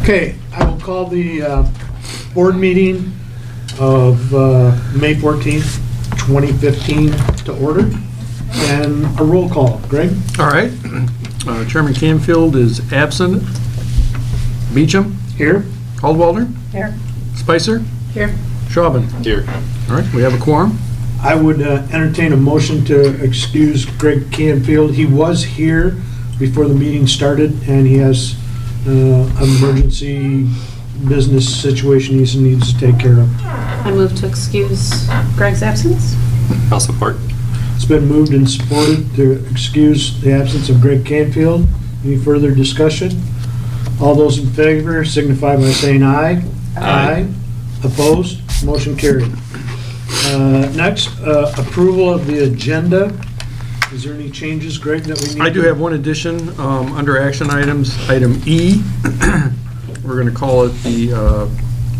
Okay, I will call the board meeting of May 14th, 2015 to order, and a roll call. Greg? All right. Chairman Canfield is absent. Beecham? Here. Caldwalder? Here. Spicer? Here. Schauben? Here. All right, we have a quorum. I would entertain a motion to excuse Greg Canfield. He was here before the meeting started, and he has an emergency business situation he needs to take care of. I move to excuse Greg's absence. I'll support. It's been moved and supported to excuse the absence of Greg Canfield. Any further discussion? All those in favor signify by saying aye. Aye. Opposed? Motion carried. Next, approval of the agenda. Is there any changes, Greg, that we need? I do have one addition under action items, item E. We're going to call it the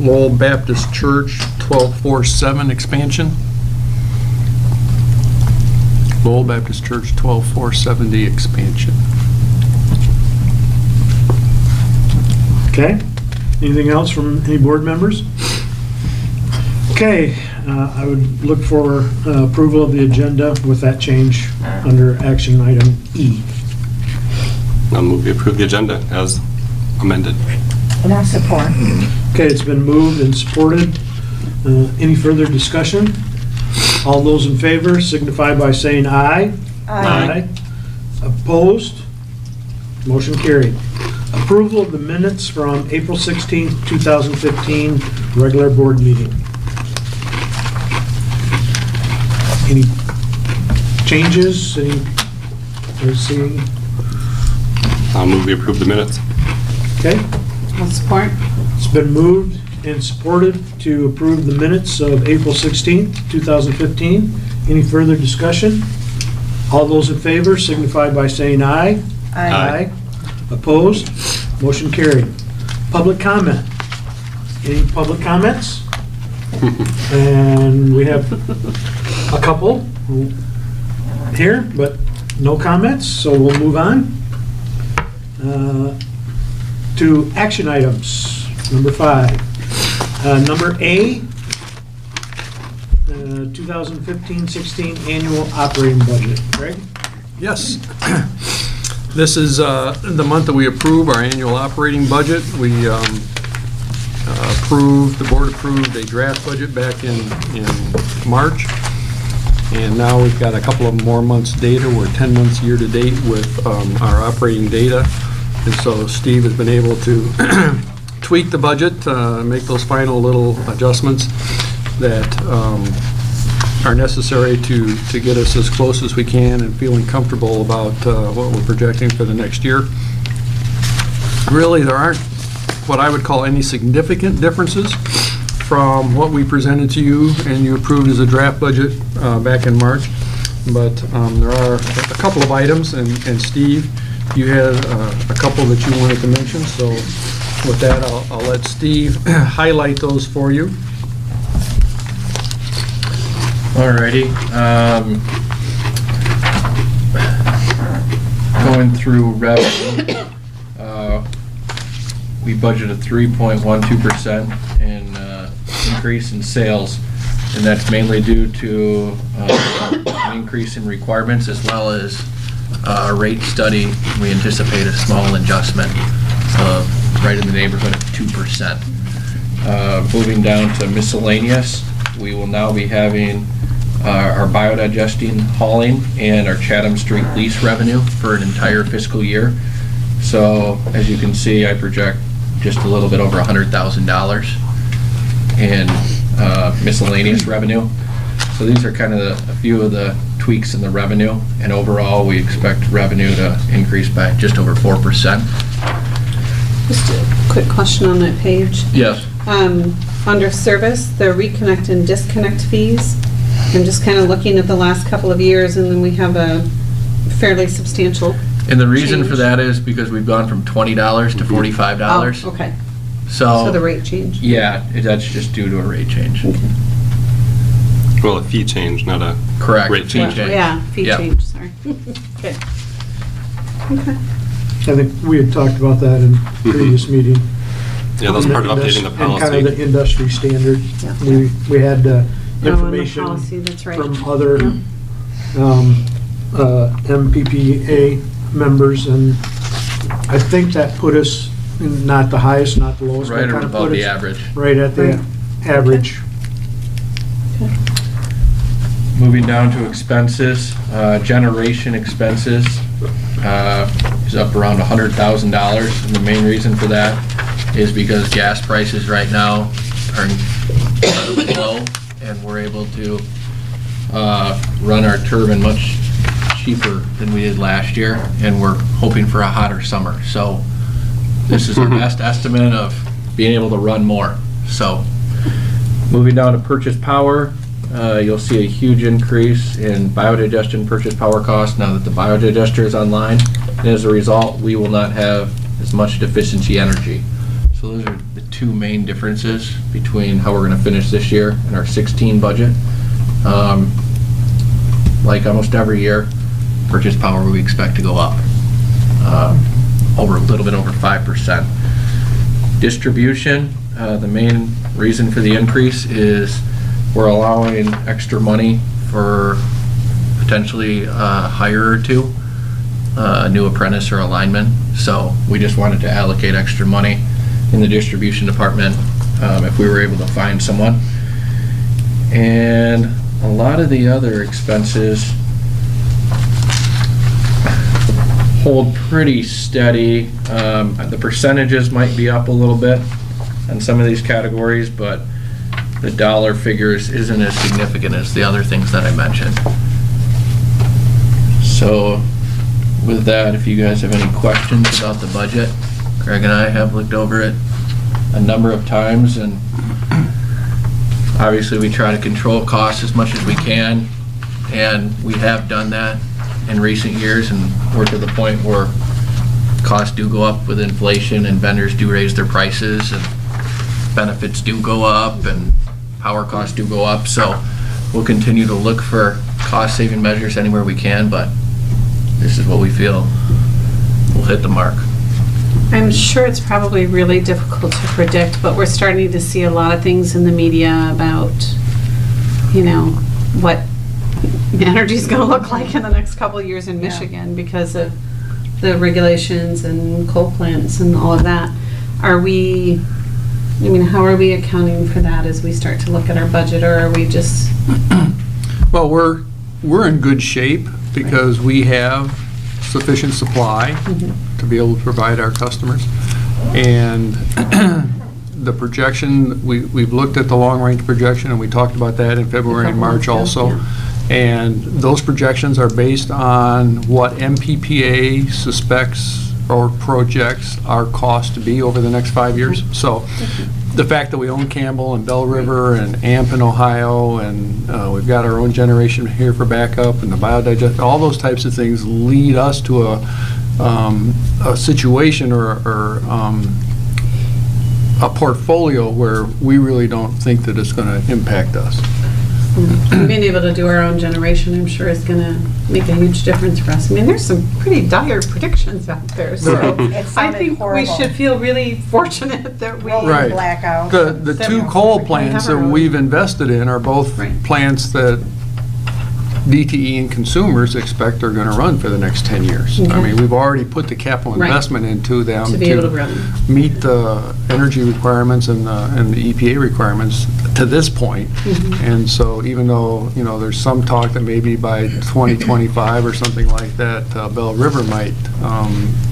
Lowell Baptist Church 1247 expansion. Lowell Baptist Church 12470 expansion. Okay. Anything else from any board members? Okay. I would look for approval of the agenda with that change under action item E. I'll move to approve the agenda as amended. And I'll support. Okay, it's been moved and supported. Any further discussion? All those in favor signify by saying aye. Aye. Opposed? Motion carried. Approval of the minutes from April 16th, 2015, regular board meeting. Any changes? Let's see. I'll move to approve the minutes. Okay. I'll support. It's been moved and supported to approve the minutes of April 16th, 2015. Any further discussion? All those in favor signify by saying aye. Aye. Opposed? Motion carried. Public comment. Any public comments? And we have a couple here, but no comments, so we'll move on to action items. Number 5. Number A, 2015-16 annual operating budget. Greg? Yes. This is the month that we approve our annual operating budget. We the board approved a draft budget back in March. And now we've got a couple of more months data. We're 10 months year to date with our operating data. And so Steve has been able to tweak the budget, make those final little adjustments that are necessary to get us as close as we can and feeling comfortable about what we're projecting for the next year. Really, there aren't what I would call any significant differences from what we presented to you and you approved as a draft budget back in March. But there are a couple of items, and Steve, you had a couple that you wanted to mention. So with that, I'll let Steve highlight those for you. Alrighty. Going through revenue, we budgeted 3.12% in increase in sales, and that's mainly due to an increase in requirements as well as a rate study. We anticipate a small adjustment right in the neighborhood of 2%. Moving down to miscellaneous, we will now be having our biodigesting hauling and our Chatham Street lease revenue for an entire fiscal year. So as you can see, I project just a little bit over $100,000 in miscellaneous revenue. So these are kind of a few of the tweaks in the revenue, and overall we expect revenue to increase by just over 4%. Just a quick question on that page. Yes. Under service, the reconnect and disconnect fees, I'm just kind of looking at the last couple of years, and then we have a fairly substantial And the reason change. for that is because we've gone from $20 to $45. Oh, okay. So the rate change. Yeah, that's just due to a rate change. Okay. Well, a fee change, not a Correct. rate change. Yeah, fee Yep. change, sorry. Okay. Okay. I think we had talked about that in previous meeting. Yeah, that was part of updating the And kind of policy. the industry standard. Yeah. We had the information policy, that's right. from other Yeah. MPPA members, and I think that put us in not the highest, not the lowest. but Right or kind of above put the us average. Right at the Right. average. Moving down to expenses, generation expenses is up around $100,000. And the main reason for that is because gas prices right now are incredibly low, and we're able to run our turbine much cheaper than we did last year, and we're hoping for a hotter summer. So this is our best estimate of being able to run more. So moving down to purchase power, you'll see a huge increase in biodigestion purchase power costs now that the biodigester is online. And as a result, we will not have as much deficiency energy. So those are the two main differences between how we're going to finish this year and our 16 budget. Like almost every year, purchase power we expect to go up over a little bit over 5%. Distribution, the main reason for the increase is we're allowing extra money for potentially a hire or two, a new apprentice or a lineman. So we just wanted to allocate extra money in the distribution department if we were able to find someone. And a lot of the other expenses hold pretty steady. The percentages might be up a little bit on some of these categories, but the dollar figures isn't as significant as the other things that I mentioned. So with that, if you guys have any questions about the budget, Greg and I have looked over it a number of times, and obviously we try to control costs as much as we can, and we have done that in recent years, and we're to the point where costs do go up with inflation and vendors do raise their prices and benefits do go up and power costs do go up. So we'll continue to look for cost saving measures anywhere we can, but this is what we feel will hit the mark. I'm sure it's probably really difficult to predict, but we're starting to see a lot of things in the media about, you know, what energy's going to look like in the next couple of years in Michigan because of the regulations and coal plants and all of that. Are we, I mean, how are we accounting for that as we start to look at our budget, or are we just? Well, we're in good shape because we have sufficient supply to be able to provide our customers. And the projection, we've looked at the long-range projection, and we talked about that in February and March also. Yeah. And those projections are based on what MPPA suspects or projects our cost to be over the next 5 years. So the fact that we own Campbell and Bell River and AMP in Ohio, and we've got our own generation here for backup, and the biodigest, all those types of things lead us to a situation or a portfolio where we really don't think that it's going to impact us. Being able to do our own generation, I'm sure, is going to make a huge difference for us. I mean, there's some pretty dire predictions out there, so I think we should feel really fortunate that we Right. Blackout. The two coal plants that we've invested in are both plants that DTE and consumers expect are going to run for the next 10 years. I Okay. mean, we've already put the capital Right. investment into them to be able to run. meet the energy requirements and the EPA requirements to this point. And so even though, you know, there's some talk that maybe by 2025 or something like that, Bell River might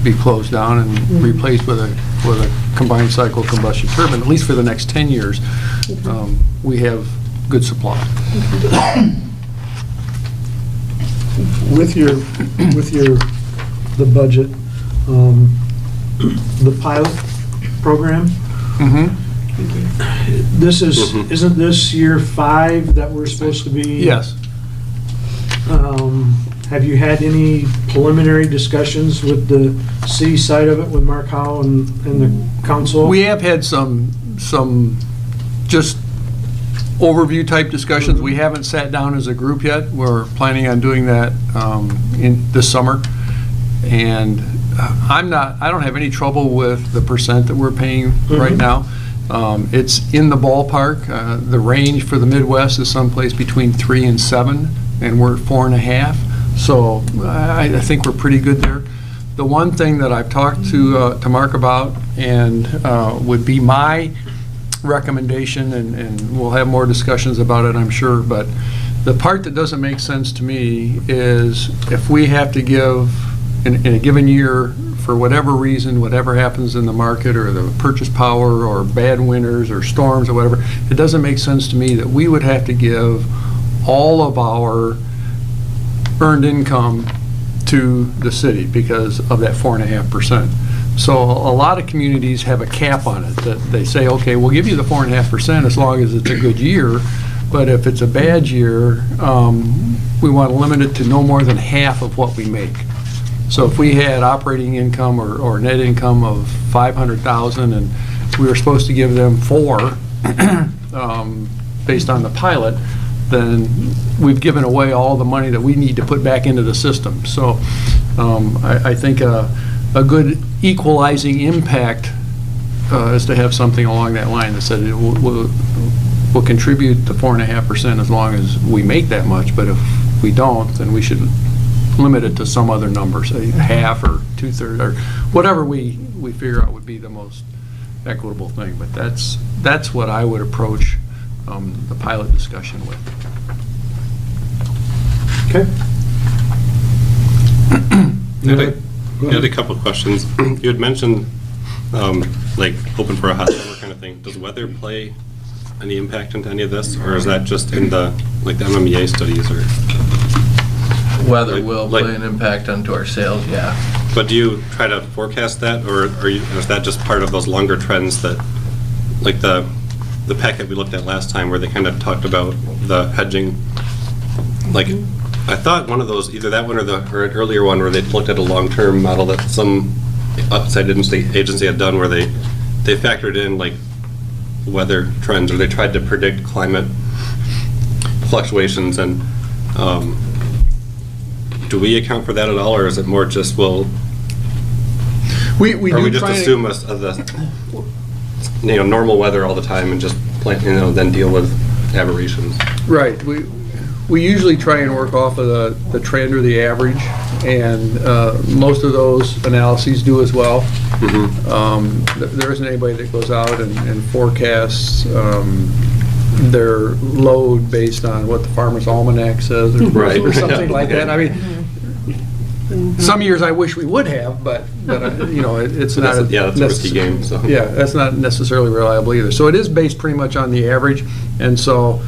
be closed down and replaced with a combined cycle combustion turbine, at least for the next 10 years, we have good supply. With the budget, the pilot program, this is, isn't this year 5 that we're supposed to be? Yes. Have you had any preliminary discussions with the city side of it, with Mark Howe and the council? We have had some just overview type discussions. We haven't sat down as a group yet. We're planning on doing that in this summer. And I don't have any trouble with the percent that we're paying right now. It's in the ballpark. The range for the Midwest is someplace between 3 and 7, and we're at 4.5. So I think we're pretty good there. The one thing that I've talked to Mark about, and would be my recommendation, and we'll have more discussions about it, I'm sure, but the part that doesn't make sense to me is if we have to give, in a given year, for whatever reason, whatever happens in the market or the purchase power or bad winters or storms or whatever, it doesn't make sense to me that we would have to give all of our earned income to the city because of that 4.5%. So a lot of communities have a cap on it, that they say, okay, we'll give you the 4.5% as long as it's a good year, but if it's a bad year, we want to limit it to no more than half of what we make. So if we had operating income or net income of $500,000 and we were supposed to give them 4 based on the pilot, then we've given away all the money that we need to put back into the system. So I think a good equalizing impact is to have something along that line that said we'll contribute to 4.5% as long as we make that much, but if we don't, then we should limit it to some other number, say half or 2/3 or whatever we figure out would be the most equitable thing. But that's what I would approach the pilot discussion with. Okay. I had a couple of questions. You had mentioned like hoping for a hot summer kind of thing. Does weather play any impact into any of this, or is that just in the the MMEA studies? Or Weather will play an impact onto our sales, yeah. But do you try to forecast that, or is that just part of those longer trends that, like the packet we looked at last time where they kind of talked about the hedging? Like, I thought one of those, either that one or an earlier one where they looked at a long-term model that some outside agency had done where they factored in like weather trends, or they tried to predict climate fluctuations, and do we account for that at all, or is it more just we just assume the normal weather all the time and just then deal with aberrations? Right. We usually try and work off of the trend or the average, and most of those analyses do as well. Mm-hmm. There isn't anybody that goes out and forecasts their load based on what the Farmer's Almanac says, or something like that. I mean, some years I wish we would have, but it's not. That's a risky game. So. Yeah, that's not necessarily reliable either. So it is based pretty much on the average, and so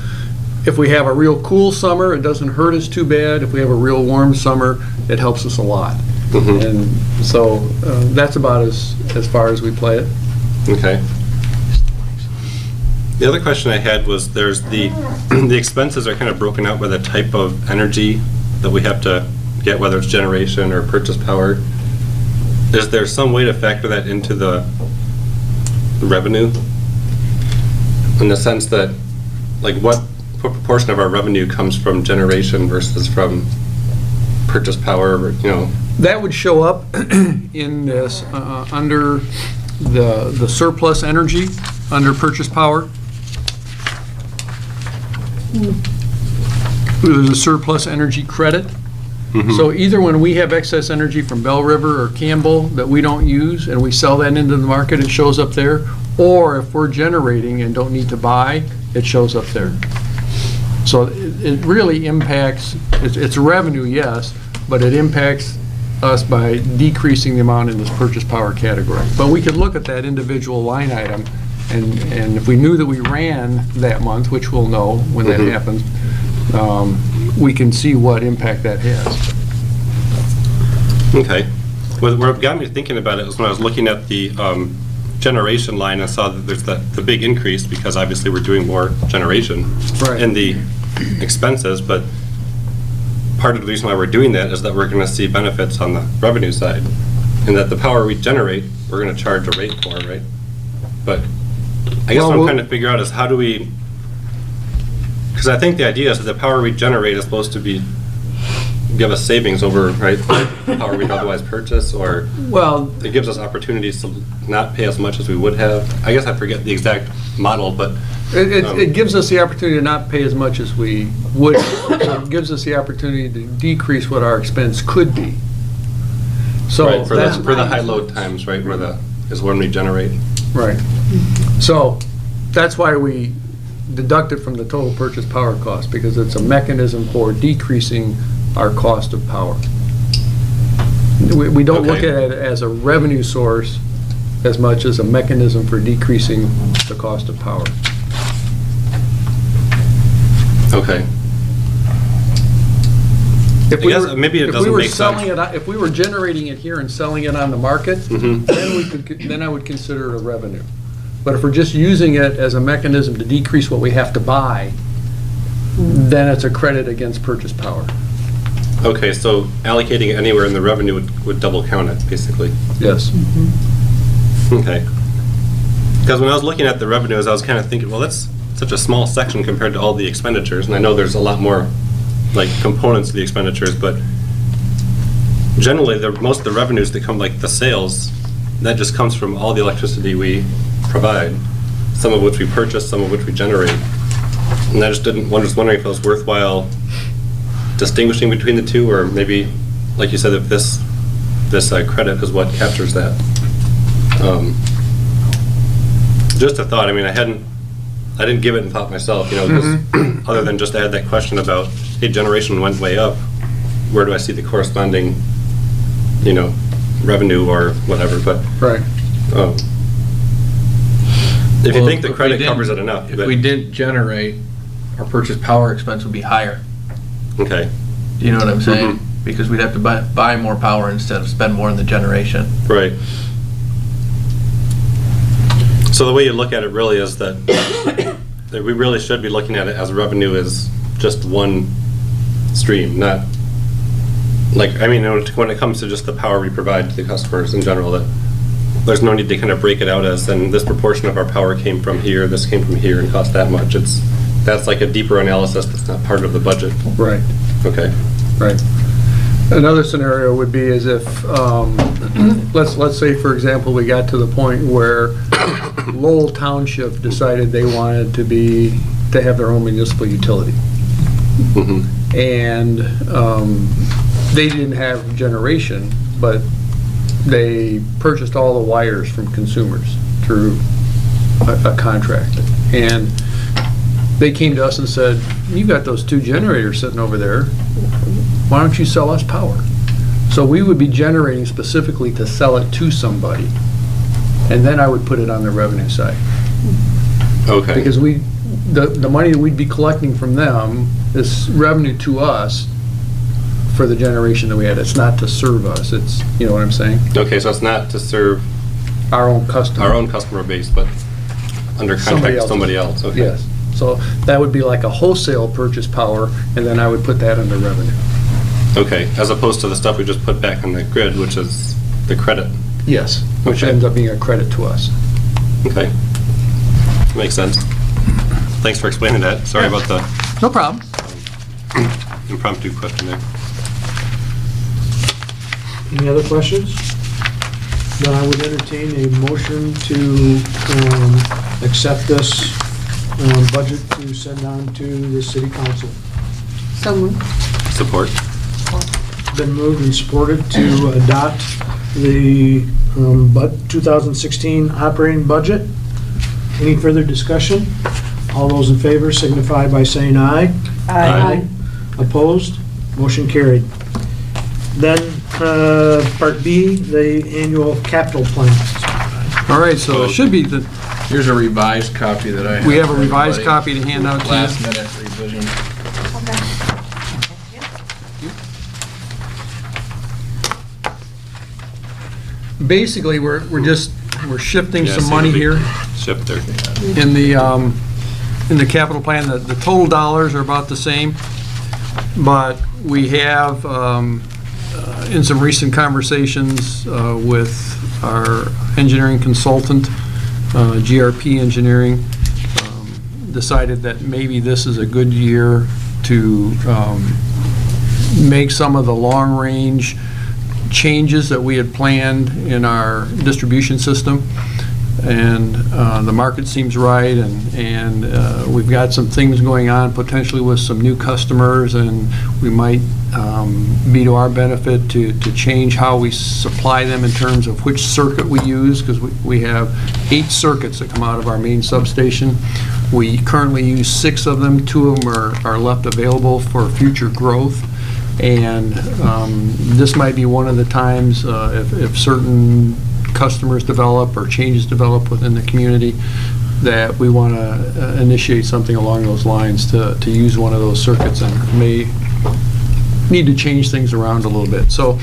if we have a real cool summer, it doesn't hurt us too bad. If we have a real warm summer, it helps us a lot. Mm-hmm. And so that's about as far as we play it. Okay. The other question I had was there's the expenses are kind of broken out by the type of energy that we have to get, whether it's generation or purchase power. Is there some way to factor that into the revenue? In the sense that, like, what proportion of our revenue comes from generation versus from purchase power, That would show up in this under the surplus energy, under purchase power. There's a surplus energy credit. Mm-hmm. So either when we have excess energy from Bell River or Campbell that we don't use and we sell that into the market, it shows up there. Or if we're generating and don't need to buy, it shows up there. So it really impacts, it's revenue, yes, but it impacts us by decreasing the amount in this purchase power category. But we could look at that individual line item, and if we knew that we ran that month, which we'll know when that happens, we can see what impact that has. Okay. What got me thinking about it was when I was looking at the generation line, I saw that there's the big increase because obviously we're doing more generation in the expenses, but part of the reason why we're doing that is that we're going to see benefits on the revenue side, and that the power we generate, we're going to charge a rate for, right? But I guess what I'm trying to figure out is how do we, because I think the idea is that the power we generate is supposed to be give us savings over, right, power we'd otherwise purchase, or Well, it gives us opportunities to not pay as much as we would have. I guess I forget the exact model, but it gives us the opportunity to not pay as much as we would. So it gives us the opportunity to decrease what our expense could be. So right, for that's the high load times, right, where is when we generate. right. So that's why we deduct it from the total purchase power cost, because it's a mechanism for decreasing our cost of power. We don't look at it as a revenue source as much as a mechanism for decreasing the cost of power. Okay. If we guess were, maybe it if doesn't we were make selling sense. it, if we were generating it here and selling it on the market, Mhm. then I would consider it a revenue. But if we're just using it as a mechanism to decrease what we have to buy, then it's a credit against purchase power. Okay, so allocating it anywhere in the revenue would double count it, basically. Yes. Okay. Because when I was looking at the revenues, I was kind of thinking, well, that's such a small section compared to all the expenditures, and I know there's a lot more like components to the expenditures, but generally, most of the revenues that come, like the sales, that just comes from all the electricity we provide, some of which we purchase, some of which we generate. And I just was wondering if it was worthwhile distinguishing between the two, or maybe, like you said, if this credit is what captures that. Just a thought. I mean, I didn't give it and thought myself, you know, 'cause other than just I had that question about, hey, generation went way up. Where do I see the corresponding, you know, revenue or whatever? But Right. if you Well, think the if we credit didn't- covers it enough, If but- we didn't generate, our purchase power expense would be higher. okay, Do you know what I'm saying? Mhm. Because we'd have to buy more power instead of spend more in the generation. right. So the way you look at it really is that we really should be looking at it as revenue is just one stream, not like, I mean, when it comes to just the power we provide to the customers in general, that there's no need to kind of break it out as, then this proportion of our power came from here, this came from here and cost that much. That's like a deeper analysis that's not part of the budget. Right. Okay. Right. Another scenario would be as if, let's say, for example, we got to the point where Lowell Township decided they wanted to have their own municipal utility. Mhm. And they didn't have generation, but they purchased all the wires from consumers through a contract. And they came to us and said, you've got those 2 generators sitting over there. Why don't you sell us power? So we would be generating specifically to sell it to somebody. And then I would put it on the revenue side. Okay. Because the money that we'd be collecting from them is revenue to us for the generation that we had. It's not to serve us. It's, you know what I'm saying? Okay, so it's not to serve Our own customer. our own customer base, but under contract with somebody else. Okay. Yes. So that would be like a wholesale purchase power, and then I would put that under revenue. Okay, as opposed to the stuff we just put back on the grid, which is the credit. Yes, which Okay. ends up being a credit to us. Okay. Makes sense. Thanks for explaining that. Sorry about the No problem. impromptu question there. Any other questions? Then I would entertain a motion to accept this budget to send on to the city council. So moved. Support. Been moved and supported to adopt the 2016 operating budget. Any further discussion? All those in favor signify by saying aye. Aye. Opposed? Motion carried. Then, Part B, the annual capital plan. All right, so it should be the, Here's a revised copy that I have. we have a for revised everybody. copy to hand out to you. Last minute revision. Basically, we're shifting Yeah, I some see money the big here Shift there. in the capital plan. The total dollars are about the same, but we have, in some recent conversations with our engineering consultant, GRP Engineering, decided that maybe this is a good year to make some of the long-range changes that we had planned in our distribution system. And the market seems right, and we've got some things going on potentially with some new customers, and we might be to our benefit to change how we supply them in terms of which circuit we use, because we have 8 circuits that come out of our main substation. We currently use 6 of them. 2 of them are left available for future growth. And this might be one of the times if certain customers develop or changes develop within the community that we want to initiate something along those lines to use one of those circuits, and may need to change things around a little bit. So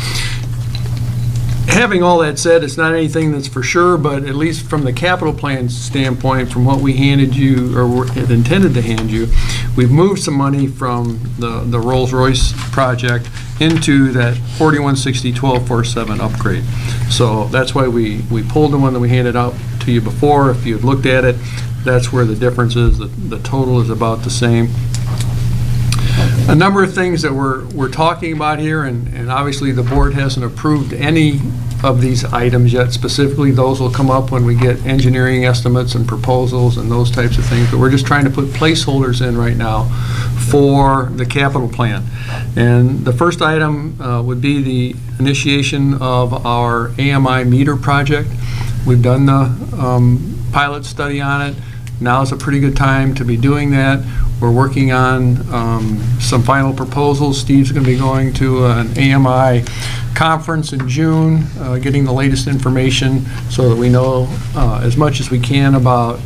having all that said, it's not anything that's for sure, but at least from the capital plan standpoint, from what we handed you or had intended to hand you, we've moved some money from the Rolls-Royce project into that 4160-1247 upgrade. So that's why we pulled the one that we handed out to you before. If you had looked at it, that's where the difference is. The total is about the same. A number of things that we're talking about here, and obviously the board hasn't approved any of these items yet. Specifically, those will come up when we get engineering estimates and proposals and those types of things, but we're just trying to put placeholders in right now for the capital plan. And the first item would be the initiation of our AMI meter project. We've done the pilot study on it. Now is a pretty good time to be doing that. We're working on some final proposals. Steve's going to be going to an AMI conference in June, getting the latest information so that we know as much as we can about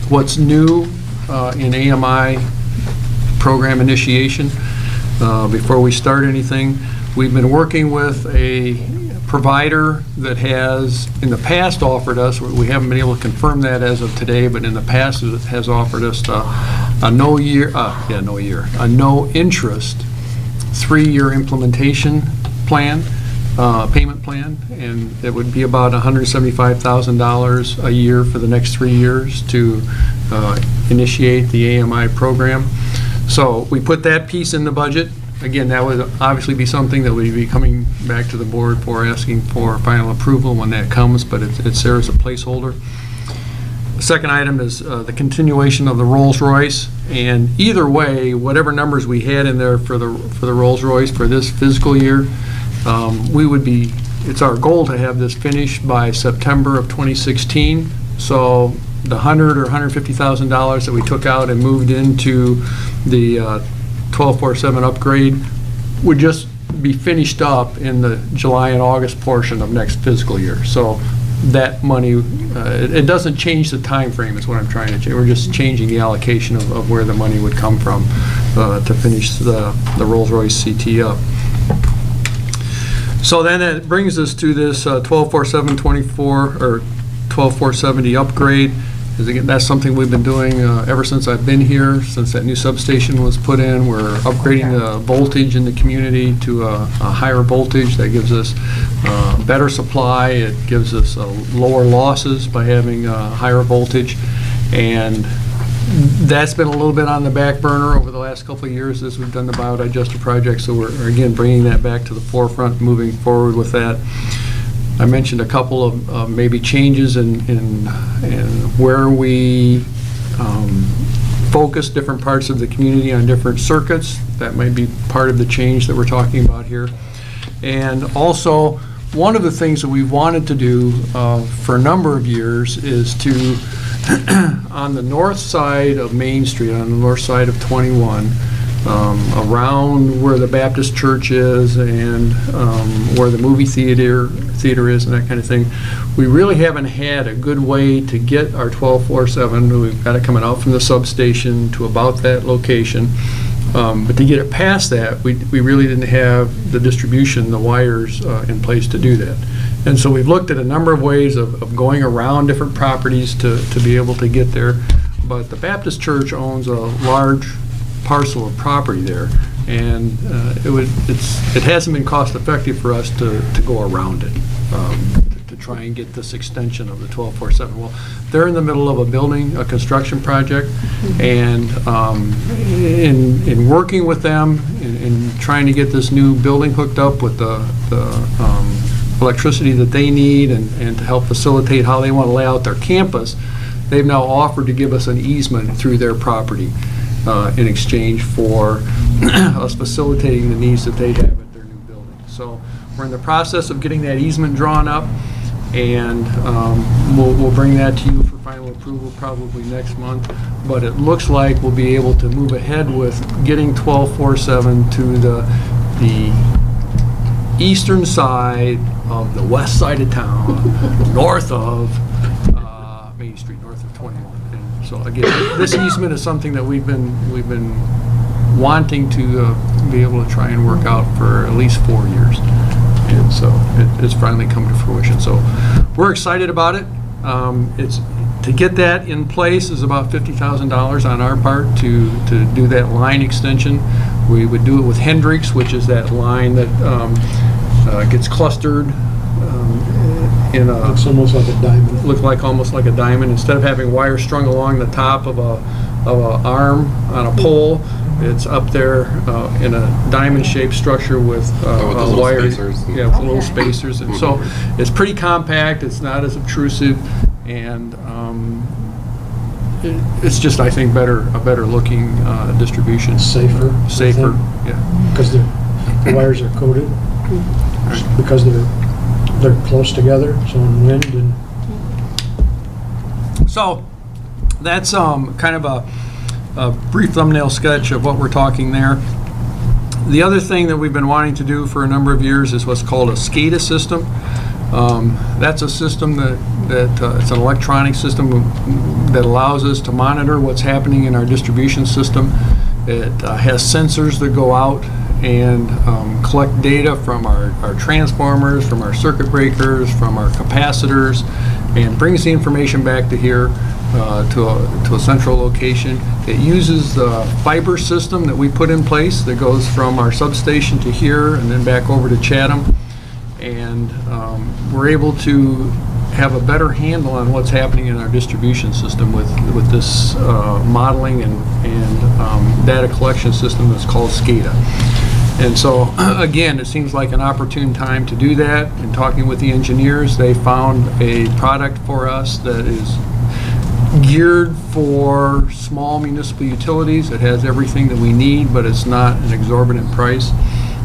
what's new in AMI program initiation before we start anything. We've been working with a provider that has in the past offered us, we haven't been able to confirm that as of today, but in the past it has offered us a no interest 3-year implementation plan, payment plan, and it would be about $175,000 a year for the next 3 years to initiate the AMI program. So we put that piece in the budget. Again, that would obviously be something that we'd be coming back to the board for, asking for final approval when that comes, but it's there as a placeholder. The second item is the continuation of the Rolls-Royce, and either way, whatever numbers we had in there for the Rolls-Royce for this fiscal year, it's our goal to have this finished by September of 2016. So the $100,000 or $150,000 that we took out and moved into the 1247 upgrade would just be finished up in the July and August portion of next fiscal year. So that money, it doesn't change the time frame is what I'm trying to change. We're just changing the allocation of where the money would come from to finish the Rolls-Royce CT up. So then it brings us to this 124724 or 12470 upgrade. Because again, that's something we've been doing ever since I've been here, since that new substation was put in. We're upgrading the voltage in the community to a higher voltage that gives us better supply. It gives us lower losses by having higher voltage. And that's been a little bit on the back burner over the last couple of years as we've done the biodigester project. So we're again bringing that back to the forefront, moving forward with that. I mentioned a couple of maybe changes in where we focus different parts of the community on different circuits. That might be part of the change that we're talking about here. And also, one of the things that we've wanted to do for a number of years is to, on the north side of Main Street, on the north side of 21, around where the Baptist church is and where the movie theater is and that kind of thing, we really haven't had a good way to get our 1247. We've got it coming out from the substation to about that location. But to get it past that, we really didn't have the distribution, the wires in place to do that. And so we've looked at a number of ways of going around different properties to be able to get there. But the Baptist church owns a large parcel of property there, and it hasn't been cost effective for us to go around it, to try and get this extension of the 1247. Well, they're in the middle of a construction project, and in working with them, in trying to get this new building hooked up with the electricity that they need, and to help facilitate how they want to lay out their campus, they've now offered to give us an easement through their property in exchange for us facilitating the needs that they have at their new building. So we're in the process of getting that easement drawn up, and we'll bring that to you for final approval probably next month. But it looks like we'll be able to move ahead with getting 1247 to the eastern side of the west side of town, north of Main Street, north of 21. And so again, this easement is something that we've been wanting to be able to try and work out for at least 4 years, and so it's finally come to fruition. So we're excited about it. It's to get that in place is about $50,000 on our part to do that line extension. We would do it with Hendrix, which is that line that gets clustered in a... Looks almost like a diamond. Look like almost like a diamond. Instead of having wires strung along the top of a arm on a pole, it's up there in a diamond-shaped structure with wires. Yeah, with little spacers. And so it's pretty compact. It's not as obtrusive, and it's just, I think, a better looking distribution. Safer. Safer, yeah. Because the wires are coated. Because they're close together, so in wind and... So that's kind of a brief thumbnail sketch of what we're talking there. The other thing that we've been wanting to do for a number of years is what's called a SCADA system. That's a system that it's an electronic system that allows us to monitor what's happening in our distribution system. It has sensors that go out and collect data from our transformers, from our circuit breakers, from our capacitors, and brings the information back to here to a central location. It uses the fiber system that we put in place that goes from our substation to here and then back over to Chatham, and we're able to have a better handle on what's happening in our distribution system with this modeling and data collection system that's called SCADA. And so, again, it seems like an opportune time to do that. In talking with the engineers, they found a product for us that is geared for small municipal utilities. It has everything that we need, but it's not an exorbitant price.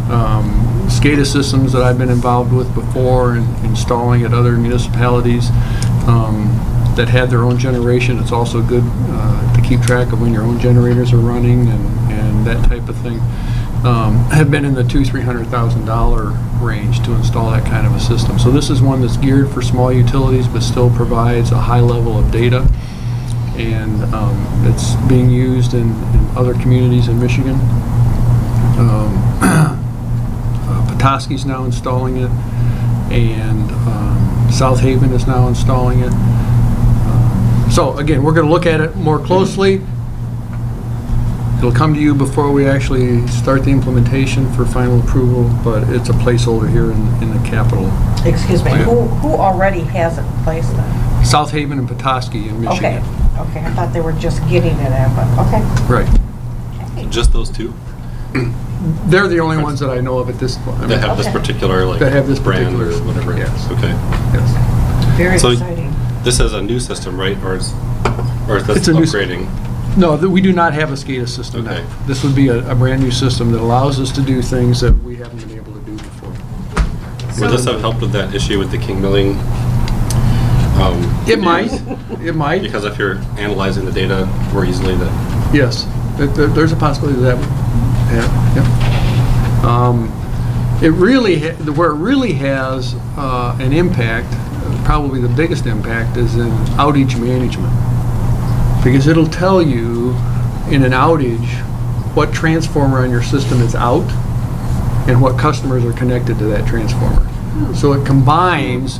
SCADA systems that I've been involved with before and installing at other municipalities that had their own generation. It's also good to keep track of when your own generators are running and that type of thing. Have been in the $200,000–300,000 range to install that kind of a system. So this is one that's geared for small utilities but still provides a high level of data, and it's being used in other communities in Michigan. Petoskey's now installing it, and South Haven is now installing it. So again, we're going to look at it more closely. It'll come to you before we actually start the implementation for final approval, but it's a placeholder here in the capital. Excuse me, who already has it placed then? South Haven and Petoskey in Michigan. Okay, I thought they were just getting it at, but okay. Right. Okay. Just those two? They're the only ones that I know of at this point. That have this particular that have this brand particular, or whatever it is. Okay. Yes. Very So exciting. this is a new system, right? Or is this It's a new upgrading? No, we do not have a SCADA system Okay. now. This would be a brand new system that allows us to do things that we haven't been able to do before. Would this have helped with that issue with the king milling? It might. It might. Because if you're analyzing the data more easily, that Yes, there's a possibility that would happen. Yeah. It really, where it really has an impact, probably the biggest impact, is in outage management, because it'll tell you in an outage what transformer on your system is out and what customers are connected to that transformer. So it combines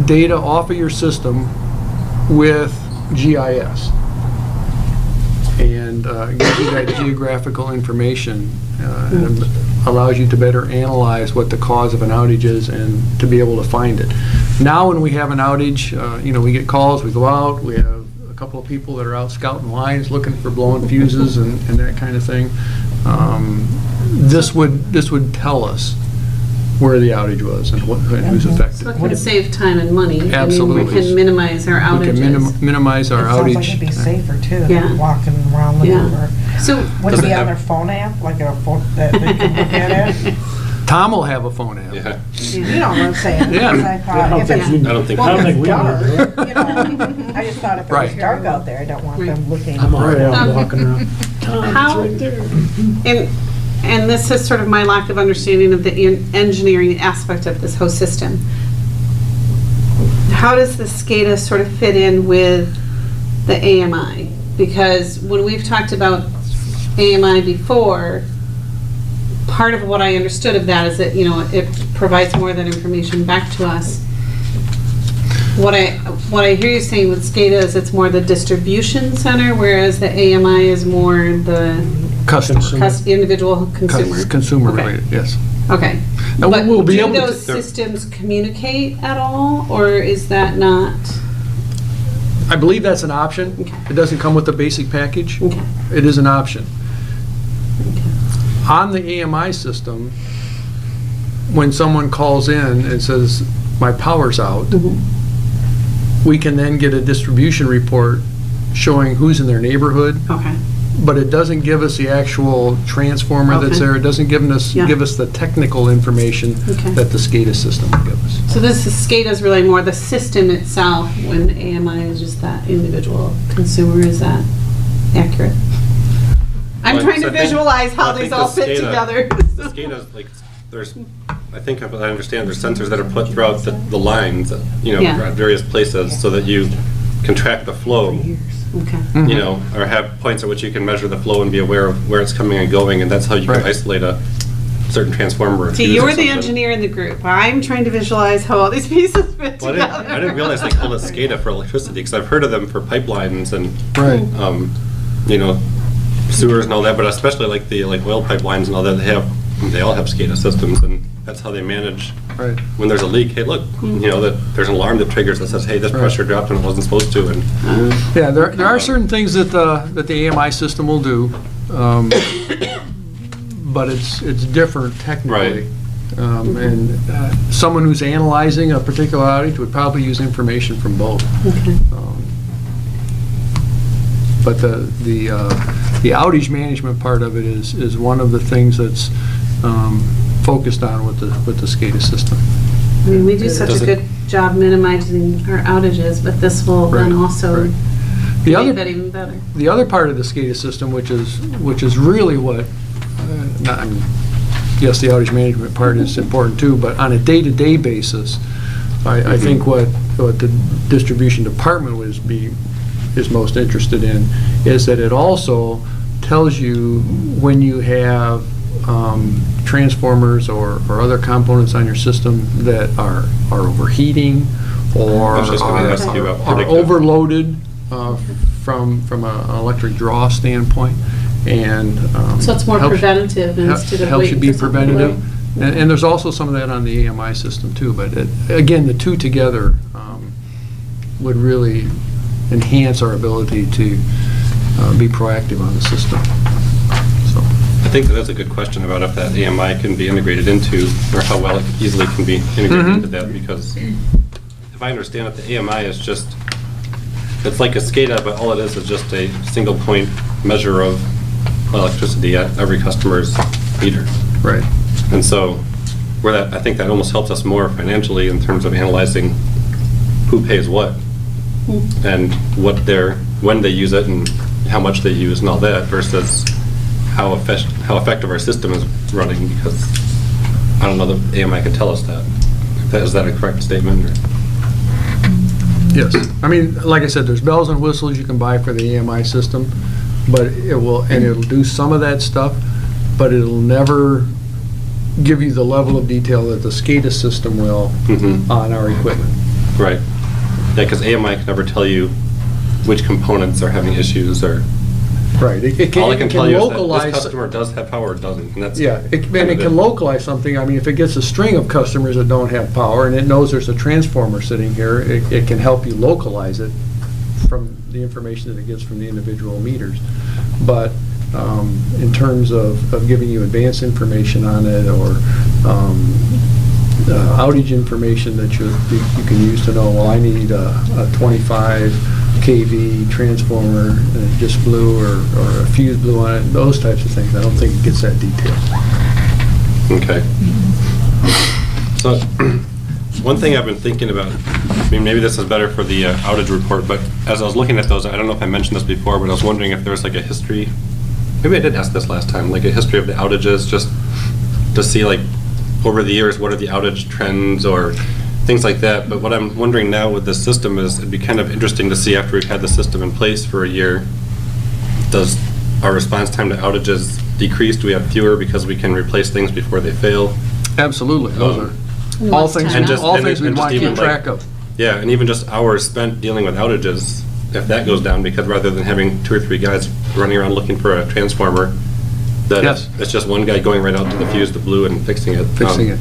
data off of your system with GIS. and gives you that geographical information, and allows you to better analyze what the cause of an outage is and to be able to find it. Now when we have an outage, we get calls, we go out, we have a couple of people that are out scouting lines looking for blown fuses and that kind of thing. This would tell us where the outage was and who's affected. So it can save time and money. Absolutely. I mean, we can minimize our outages. We can minimize our outage. It sounds like it'd be safer too, Yeah. than walking around looking for. So Would it Does it be on have- their phone app, like a phone that they can look at it? Tom will have a phone app. Yeah. You know what I'm saying? Yeah. Because I thought if it's, I don't think well, we if think it's we dark, would. you know, I just thought if it was Right. dark out there, I don't want them looking. I'm already out Okay. walking around. Tom, it's How- right there. And this is sort of my lack of understanding of the engineering aspect of this whole system. How does the SCADA sort of fit in with the AMI? Because when we've talked about AMI before, part of what I understood of that is that, it provides more of that information back to us. What I hear you saying with SCADA is it's more the distribution center, whereas the AMI is more the Customer. individual consumer. Consumer Okay. related, yes. Okay. Now, But we'll be do able to- those systems communicate at all, or is that not? I believe that's an option. Okay. It doesn't come with the basic package. Okay. It is an option. On the AMI system, when someone calls in and says, my power's out, we can then get a distribution report showing who's in their neighborhood, Okay. but it doesn't give us the actual transformer that's Okay. there. It doesn't give us the technical information Okay. that the SCADA system will give us. So this is, SCADA is really more the system itself, when AMI is just that individual consumer. Is that accurate? I'm Well, trying so to I think- visualize how well, I these think all the fit SCADA together. The SCADA's like, there's, I think if I understand, there's sensors that are put throughout the lines, Yeah. at various places, so that you can track the flow, Okay. or have points at which you can measure the flow and be aware of where it's coming and going, and that's how you can Right. isolate a certain transformer. or See, fuse or you're the something. engineer in the group. I'm trying to visualize how all these pieces fit Well, together. I didn't realize they called it SCADA for electricity, because I've heard of them for pipelines and, Right. sewers and all that, but especially like the oil pipelines and all that, they all have SCADA systems, and that's how they manage Right. when there's a leak. Hey, look, that there's an alarm that triggers that says, hey, this Right. pressure dropped when it wasn't supposed to, and Yeah, there are certain things that the AMI system will do, but it's different technically. And someone who's analyzing a particular outage would probably use information from both. Okay. But the outage management part of it is one of the things that's focused on with the SCADA system. I mean, we do such Does a it- good job minimizing our outages, but this will then Right, also right. The make other that even better. The other part of the SCADA system, which is really what, yes, the outage management part is important too, but on a day-to-day basis, I think what the distribution department is most interested in is that it also tells you when you have transformers or other components on your system that are overheating or I was just gonna ask you about are predictive. overloaded from an electric draw standpoint, and So it's more helps- preventative instead of helps you waiting be for something to preventative. break. And there's also some of that on the AMI system too, but again, the two together would really enhance our ability to be proactive on the system. So, I think that's a good question about if that AMI can be integrated into, or how well it easily can be integrated into that, because if I understand it, the AMI is just, it's like a SCADA, but all it is just a single point measure of electricity at every customer's meter. right. And so, I think that almost helps us more financially in terms of analyzing who pays what, and when they use it, and how much they use, and all that, versus how effective our system is running. Because I don't know that AMI can tell us that. Is that a correct statement? Or? Yes. I mean, like I said, there's bells and whistles you can buy for the AMI system, but it'll do some of that stuff, but it'll never give you the level of detail that the SCADA system will on our equipment. Right. Yeah, because AMI can never tell you which components are having issues, or Right. It All I can tell you is that localize. this customer does have power or doesn't, and that's. Yeah, and kind it of can localize something. I mean, if it gets a string of customers that don't have power and it knows there's a transformer sitting here, it can help you localize it from the information that it gets from the individual meters. But in terms of giving you advanced information on it, or outage information that you can use to know, well, I need a 25 kV transformer that just blew, or a fuse blew on it, those types of things. I don't think it gets that detailed. Okay. So, one thing I've been thinking about, I mean, maybe this is better for the outage report, but as I was looking at those, I don't know if I mentioned this before, but I was wondering if there's like a history, maybe I did ask this last time, like a history of the outages, just to see like over the years, what are the outage trends or things like that. But what I'm wondering now with this system is, it'd be kind of interesting to see after we've had the system in place for a year, does our response time to outages decrease? Do we have fewer because we can replace things before they fail? Absolutely. Those are And all what's things, time out? all things we and want to just keep even, track like, of. Yeah, and even just hours spent dealing with outages, if that goes down, because rather than having 2 or 3 guys running around looking for a transformer, that Yes. it's just one guy going right out to the fuse that blew and fixing it. Fixing it.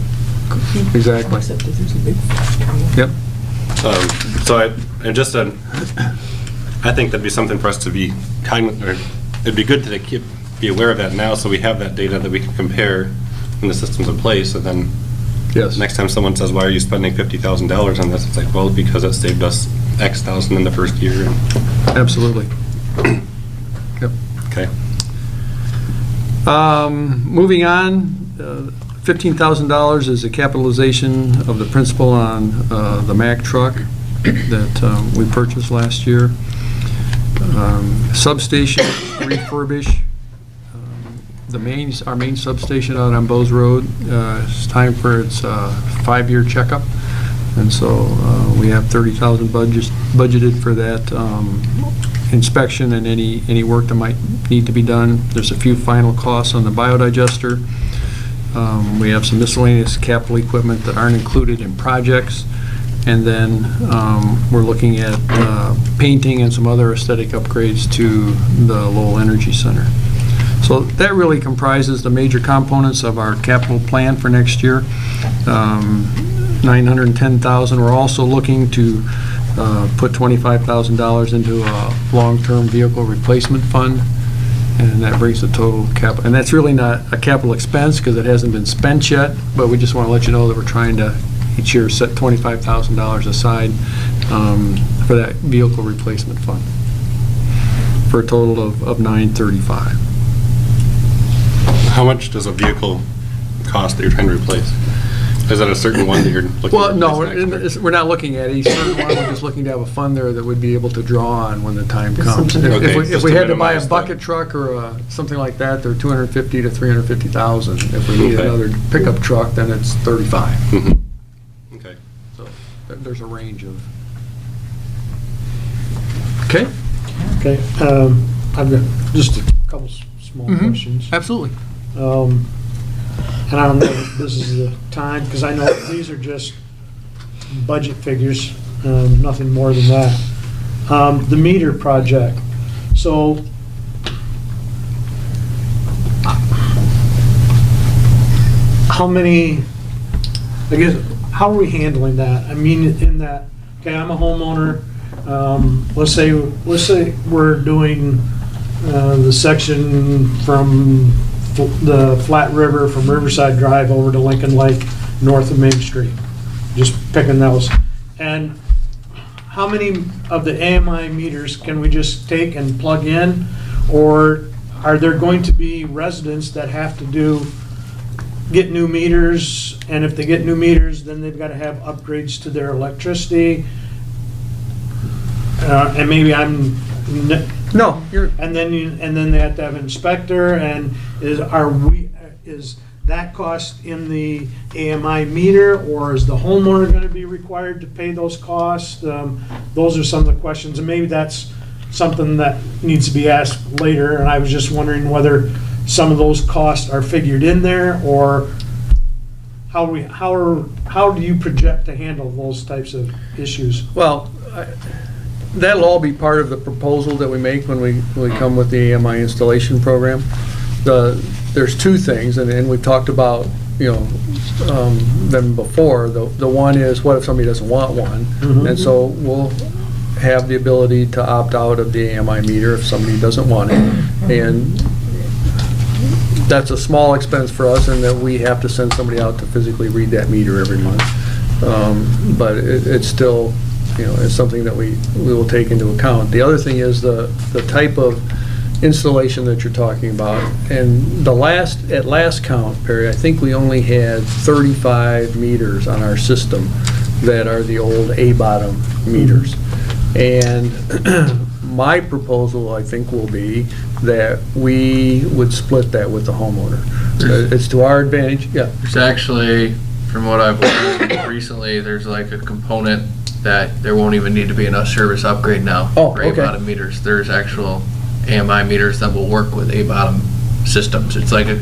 Exactly. Except if there's a big flash coming. Yep. So I think that'd be something for us to be cognizant, or it'd be good to be aware of that now, so we have that data that we can compare when the system's in place, and then Yes. next time someone says, why are you spending $50,000 on this? It's like, well, because it saved us X thousand in the first year. Absolutely. Yep. Okay. Moving on, $15,000 is a capitalization of the principal on the Mack truck that we purchased last year. Substation refurbish. Our main substation out on Bowes Road, it's time for its 5-year checkup. And so we have $30,000 budgeted for that inspection and any work that might need to be done. There's a few final costs on the biodigester. We have some miscellaneous capital equipment that aren't included in projects. And then we're looking at painting and some other aesthetic upgrades to the Lowell Energy Center. So that really comprises the major components of our capital plan for next year. $910,000. We're also looking to put $25,000 into a long-term vehicle replacement fund, and that brings the total capital. And that's really not a capital expense because it hasn't been spent yet, but we just want to let you know that we're trying to each year set $25,000 aside for that vehicle replacement fund, for a total of $935,000. How much does a vehicle cost that you're trying to replace? Is that a certain one that you're looking at? Well, no, we're not looking at a certain one. We're just looking to have a fund there that would be able to draw on when the time comes. Okay, If just we to had to buy a minimize bucket truck or something like that, they're $250,000 to $350,000. If we need Okay. another pickup truck, then it's $35,000. Mhm. Okay. So there's a range of. Okay. Okay, I've got just a couple small questions. Absolutely. And I don't know if this is the time, because I know these are just budget figures, nothing more than that. The meter project, so how many, I guess, how are we handling that? I mean, in that, okay, I'm a homeowner, let's say we're doing the section from the Flat River, from Riverside Drive over to Lincoln Lake, north of Main Street, just picking those. And how many of the AMI meters can we just take and plug in? Or are there going to be residents that have to get new meters, and if they get new meters, then they've got to have upgrades to their electricity? And maybe I'm No, you're. and then they have to have an inspector, and is that cost in the AMI meter, or is the homeowner going to be required to pay those costs? Those are some of the questions, and maybe that's something that needs to be asked later, and I was just wondering whether some of those costs are figured in there, or how do you project to handle those types of issues? Well, that'll all be part of the proposal that we make when we come with the AMI installation program. There's two things, and we've talked about, them before. The one is, what if somebody doesn't want one? And so we'll have the ability to opt out of the AMI meter if somebody doesn't want it. And that's a small expense for us, and that we have to send somebody out to physically read that meter every month. But it's still, it's something that we will take into account. The other thing is the type of installation that you're talking about. And at last count, Perry, I think we only had 35 meters on our system that are the old A-bottom meters. And my proposal, I think, will be that we would split that with the homeowner. It's to our advantage. Yeah. There's actually, from what I've learned recently, there's like a component that there won't even need to be enough service upgrade now for A-bottom meters. There's actual AMI meters that will work with A-bottom systems. It's like a